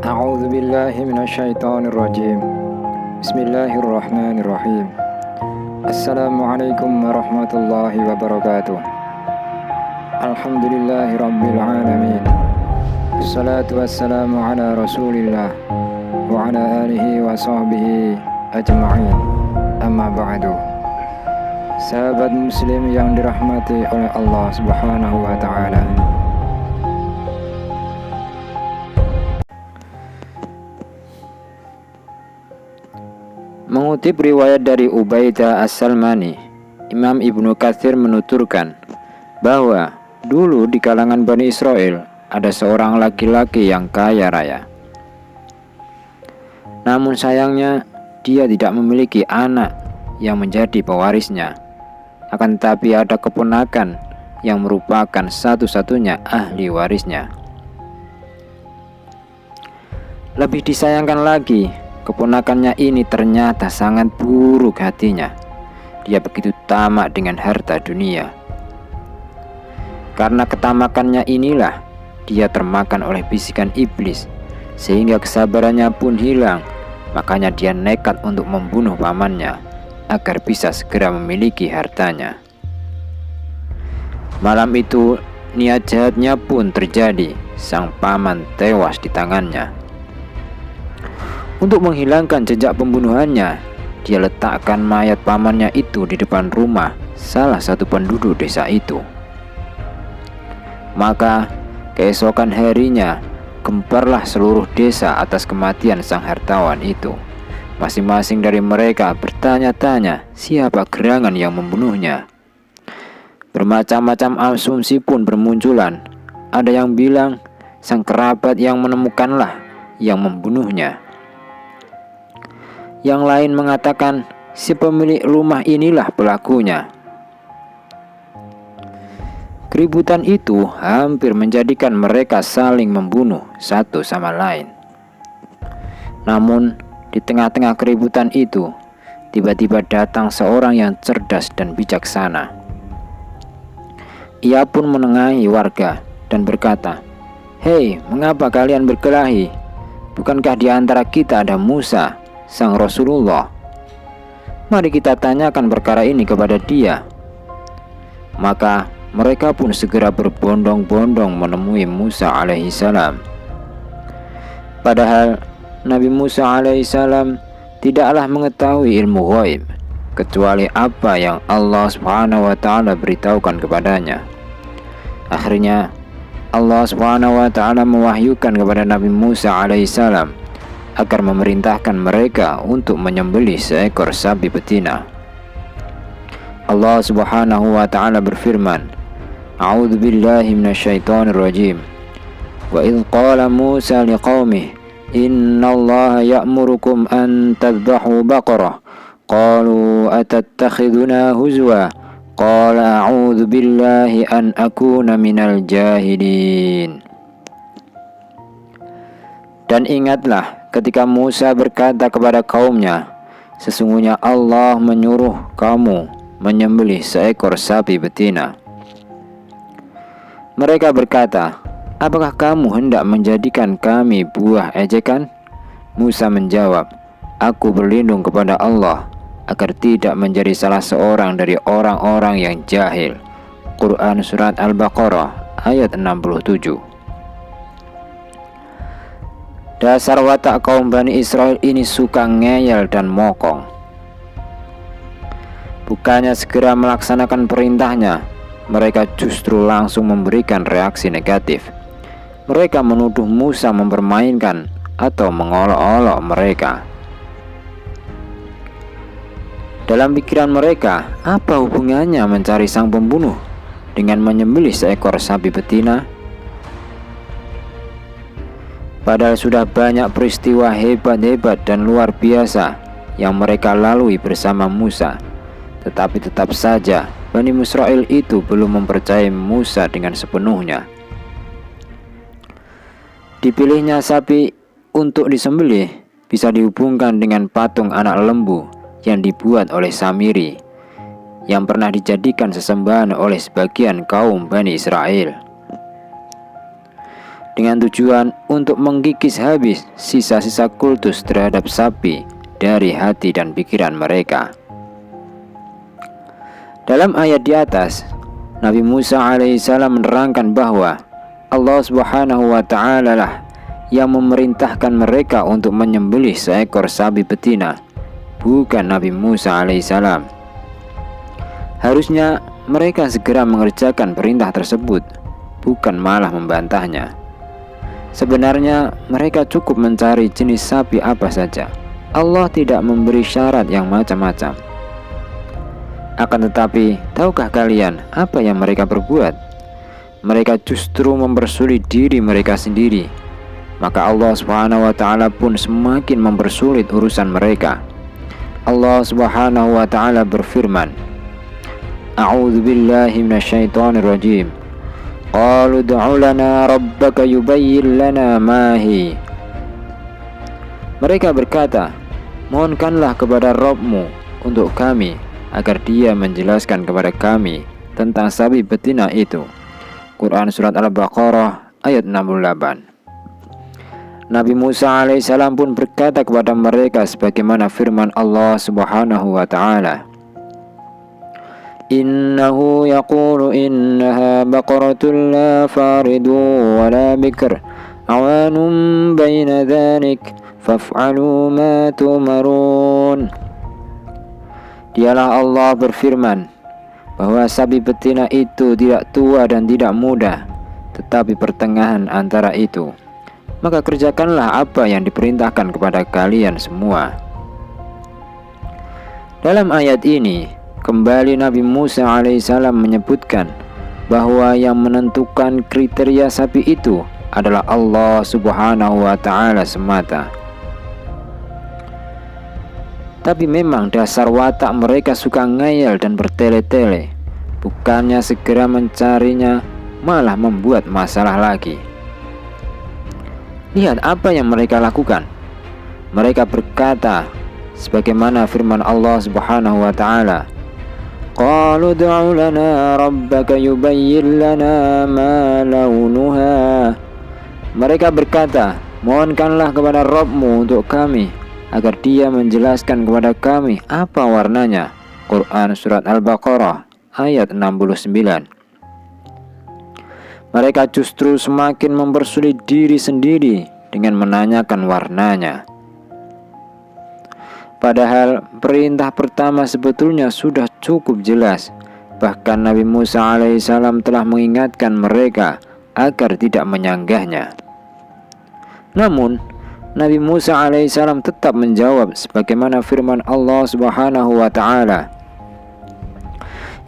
A'udzu billahi minasyaitonir rajim. Bismillahirrahmanirrahim. Assalamualaikum warahmatullahi wabarakatuh. Alhamdulillahi rabbil alamin. Wassalatu wassalamu ala Rasulillah wa ala alihi wa sahbihi ajma'in. Amma ba'du. Sahabat muslim yang dirahmati oleh Allah Subhanahu wa taala. Mengutip riwayat dari Ubaidah As-Salmani, Imam Ibnu Katsir menuturkan bahwa dulu di kalangan Bani Israel ada seorang laki-laki yang kaya raya. Namun sayangnya dia tidak memiliki anak yang menjadi pewarisnya. Akan tetapi ada keponakan yang merupakan satu-satunya ahli warisnya. Lebih disayangkan lagi, keponakannya ini ternyata sangat buruk hatinya. Dia begitu tamak dengan harta dunia. Karena ketamakannya inilah dia termakan oleh bisikan iblis, sehingga kesabarannya pun hilang. Makanya dia nekat untuk membunuh pamannya agar bisa segera memiliki hartanya. Malam itu niat jahatnya pun terjadi. Sang paman tewas di tangannya. Untuk menghilangkan jejak pembunuhannya, dia letakkan mayat pamannya itu di depan rumah salah satu penduduk desa itu. Maka keesokan harinya gemparlah seluruh desa atas kematian sang hartawan itu. Masing-masing dari mereka bertanya-tanya siapa gerangan yang membunuhnya. Bermacam-macam asumsi pun bermunculan. Ada yang bilang sang kerabat yang menemukanlah yang membunuhnya. Yang lain mengatakan si pemilik rumah inilah pelakunya. Keributan itu hampir menjadikan mereka saling membunuh satu sama lain. Namun di tengah-tengah keributan itu, tiba-tiba datang seorang yang cerdas dan bijaksana. Ia pun menengahi warga dan berkata, "Hei, mengapa kalian berkelahi? Bukankah di antara kita ada Musa, sang Rasulullah? Mari kita tanyakan perkara ini kepada dia." Maka mereka pun segera berbondong-bondong menemui Musa alaihissalam. Padahal Nabi Musa alaihissalam tidaklah mengetahui ilmu ghaib kecuali apa yang Allah Subhanahu wa taala beritahukan kepadanya. Akhirnya Allah Subhanahu wa taala mewahyukan kepada Nabi Musa alaihissalam agar memerintahkan mereka untuk menyembelih seekor sapi betina. Allah Subhanahu wa taala berfirman, "A'udzu billahi minasyaitonir rajim. Wa idz qala Musa liqaumihi, innallaha ya'murukum an tadhbahu baqarah. Qalu atattakhiduna huzwa. Qala a'udzu billahi an akuna minal jahilin." Dan ingatlah ketika Musa berkata kepada kaumnya, "Sesungguhnya Allah menyuruh kamu menyembelih seekor sapi betina." Mereka berkata, "Apakah kamu hendak menjadikan kami buah ejekan?" Musa menjawab, "Aku berlindung kepada Allah agar tidak menjadi salah seorang dari orang-orang yang jahil." Quran Surat Al-Baqarah ayat 67. Dasar watak kaum Bani Israel ini suka ngeyel dan mokong. Bukannya segera melaksanakan perintahnya, mereka justru langsung memberikan reaksi negatif. Mereka menuduh Musa mempermainkan atau mengolok-olok mereka. Dalam pikiran mereka, apa hubungannya mencari sang pembunuh dengan menyembelih seekor sapi betina? Padahal sudah banyak peristiwa hebat-hebat dan luar biasa yang mereka lalui bersama Musa. Tetapi tetap saja Bani Israel itu belum mempercayai Musa dengan sepenuhnya. Dipilihnya sapi untuk disembelih bisa dihubungkan dengan patung anak lembu yang dibuat oleh Samiri, yang pernah dijadikan sesembahan oleh sebagian kaum Bani Israel. dengan tujuan untuk menggigis habis sisa-sisa kultus terhadap sapi dari hati dan pikiran mereka. Dalam ayat di atas, Nabi Musa alaihissalam menerangkan bahwa Allah Subhanahu wa Ta'ala lah yang memerintahkan mereka untuk menyembelih seekor sapi betina, bukan Nabi Musa alaihissalam. Harusnya mereka segera mengerjakan perintah tersebut, bukan malah membantahnya. Sebenarnya mereka cukup mencari jenis sapi apa saja. Allah tidak memberi syarat yang macam-macam. Akan tetapi, tahukah kalian apa yang mereka perbuat? Mereka justru mempersulit diri mereka sendiri. Maka Allah Subhanahu wa Ta'ala pun semakin mempersulit urusan mereka. Allah Subhanahu wa Ta'ala berfirman, A'udzu billahi minasyaitonir rajim. Qalu ud'u lana rabbaka yubayyin lana ma hi. Mereka berkata, mohonkanlah kepada Rabb-Mu untuk kami agar Dia menjelaskan kepada kami tentang sapi betina itu. Quran Surat Al-Baqarah ayat 68. Nabi Musa alaihissalam pun berkata kepada mereka sebagaimana firman Allah Subhanahu wa Ta'ala, Innahu yaqulu innaha baqaratun la faridu wa la bikr awanun baina dhalik faf'alu ma tumarun. Dialah Allah berfirman bahwa sapi betina itu tidak tua dan tidak muda, tetapi pertengahan antara itu. Maka kerjakanlah apa yang diperintahkan kepada kalian semua. Dalam ayat ini, kembali Nabi Musa alaihissalam menyebutkan bahwa yang menentukan kriteria sapi itu adalah Allah Subhanahu wa Ta'ala semata. Tapi memang dasar watak mereka suka ngayal dan bertele-tele. Bukannya segera mencarinya, malah membuat masalah lagi. Lihat apa yang mereka lakukan. Mereka berkata sebagaimana firman Allah Subhanahu wa Ta'ala, Qalu ud'u lana rabbaka yubayyin lana ma launuha. Mereka berkata, mohonkanlah kepada Rabb-Mu untuk kami agar Dia menjelaskan kepada kami apa warnanya. Quran Surat Al-Baqarah ayat 69. Mereka justru semakin mempersulit diri sendiri dengan menanyakan warnanya. Padahal perintah pertama sebetulnya sudah cukup jelas. Bahkan Nabi Musa alaihissalam telah mengingatkan mereka agar tidak menyanggahnya. Namun Nabi Musa alaihissalam tetap menjawab sebagaimana firman Allah Subhanahu wa Ta'ala,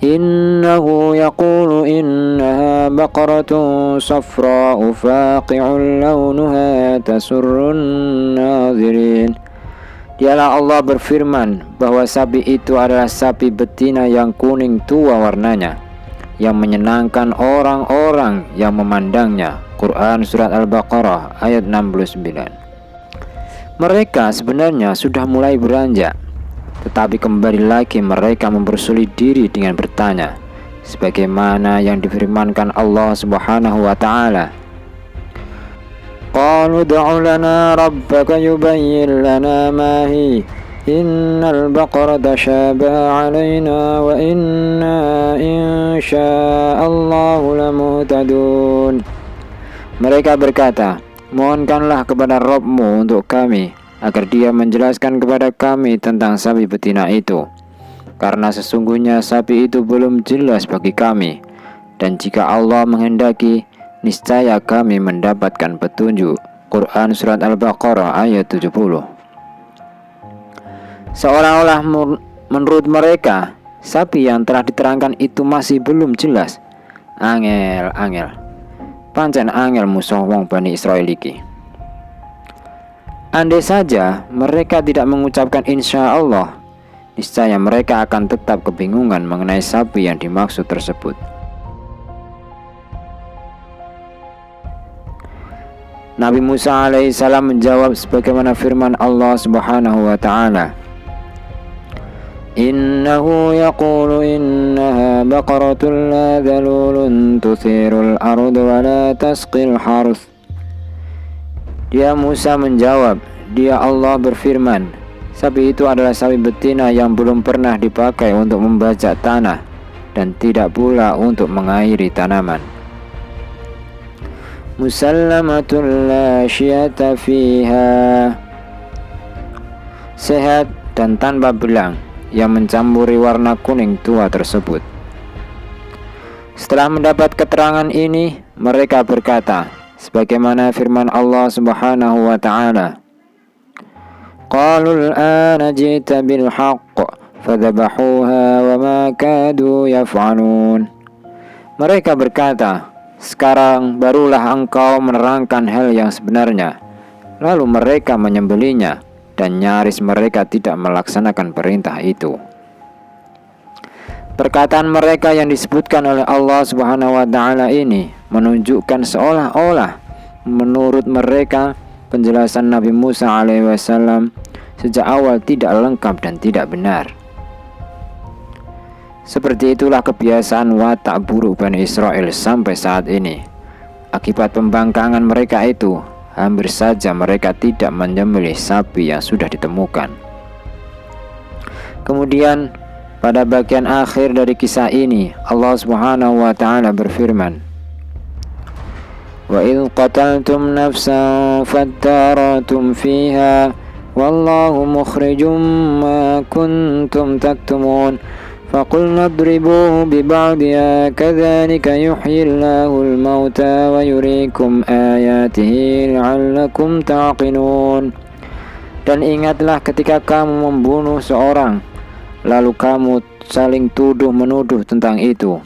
Innahu yaqulu innaha baqaratun safra'u faqi'un launuha tasurrun nazirin. Dialah Allah berfirman bahwa sapi itu adalah sapi betina yang kuning tua warnanya, yang menyenangkan orang-orang yang memandangnya. Quran Surat Al-Baqarah ayat 69. Mereka sebenarnya sudah mulai beranjak, tetapi kembali lagi mereka mempersulit diri dengan bertanya sebagaimana yang difirmankan Allah Subhanahu wa Ta'ala, Qalu ud'u lana rabbaka yubayyin lana ma hi innal baqarata shabaha 'alaina wa inna insya'allahu lamuhtadun. Mereka berkata, mohonkanlah kepada Rabb-Mu untuk kami agar Dia menjelaskan kepada kami tentang sapi betina itu, karena sesungguhnya sapi itu belum jelas bagi kami, dan jika Allah menghendaki, niscaya kami mendapatkan petunjuk. Quran Surat Al-Baqarah ayat 70. Seolah-olah menurut mereka, sapi yang telah diterangkan itu masih belum jelas. Angel pancen angel musuh wong Bani Israil iki. Andai saja mereka tidak mengucapkan insya Allah, niscaya mereka akan tetap kebingungan mengenai sapi yang dimaksud tersebut. Nabi Musa alaihissalam menjawab sebagaimana firman Allah Subhanahu wa Ta'ala, Innahu yaqulu innaha baqaratun la dhalulun tuthirul ardu wa la tasqil harth. Dia Musa menjawab, "Dia Allah berfirman, sapi itu adalah sapi betina yang belum pernah dipakai untuk membajak tanah dan tidak pula untuk mengairi tanaman. Musallamatul la syiyata fiha." Sehat dan tanpa belang, yang mencampuri warna kuning tua tersebut. Setelah mendapat keterangan ini, mereka berkata, sebagaimana firman Allah Subhanahu wa taala, "Qalul ana ji'ta bil haqq fadhabahuha wa ma kadu yaf'alun." Mereka berkata, "Sekarang barulah engkau menerangkan hal yang sebenarnya." Lalu mereka menyembelinya, dan nyaris mereka tidak melaksanakan perintah itu. Perkataan mereka yang disebutkan oleh Allah Subhanahu wa taala ini menunjukkan seolah-olah menurut mereka penjelasan Nabi Musa alaihi wasallam sejak awal tidak lengkap dan tidak benar. Seperti itulah kebiasaan watak buruk Bani Israel sampai saat ini. Akibat pembangkangan mereka itu, hampir saja mereka tidak menyembelih sapi yang sudah ditemukan. Kemudian pada bagian akhir dari kisah ini, Allah Subhanahu wa taala berfirman, "Wa idh qataltum nafsan fattaratum fiha wallahu mukhrijum ma kuntum taktumun faqulna idribuhu biba'diha kadzalika yuhyillahu al-mauta wa yuriikum ayatihi la'allakum ta'qilun." Dan ingatlah ketika kamu membunuh seorang, lalu kamu saling tuduh-menuduh tentang itu.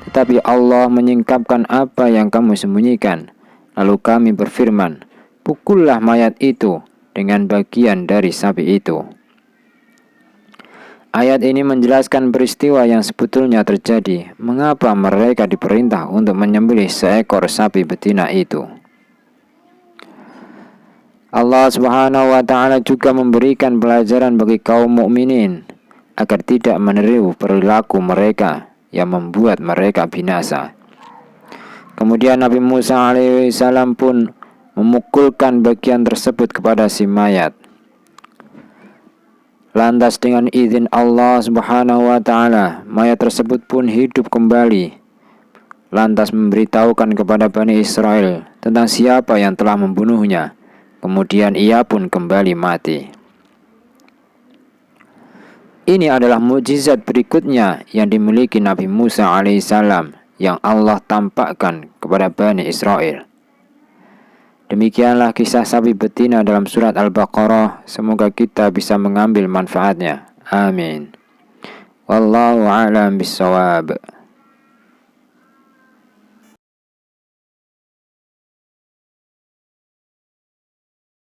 Tetapi Allah menyingkapkan apa yang kamu sembunyikan. Lalu kami berfirman, pukullah mayat itu dengan bagian dari sapi itu. Ayat ini menjelaskan peristiwa yang sebetulnya terjadi. Mengapa mereka diperintah untuk menyembelih seekor sapi betina itu. Allah Subhanahu wa taala juga memberikan pelajaran bagi kaum mukminin agar tidak meniru perilaku mereka yang membuat mereka binasa. Kemudian Nabi Musa alaihissalam pun memukulkan bagian tersebut kepada si mayat. Lantas dengan izin Allah Subhanahu wa taala, mayat tersebut pun hidup kembali. Lantas memberitahukan kepada Bani Israel tentang siapa yang telah membunuhnya. Kemudian ia pun kembali mati. Ini adalah mukjizat berikutnya yang dimiliki Nabi Musa alaihissalam yang Allah tampakkan kepada Bani Israel. Demikianlah kisah sapi betina dalam surat Al-Baqarah. Semoga kita bisa mengambil manfaatnya. Amin. Wallahu a'lam bishawab.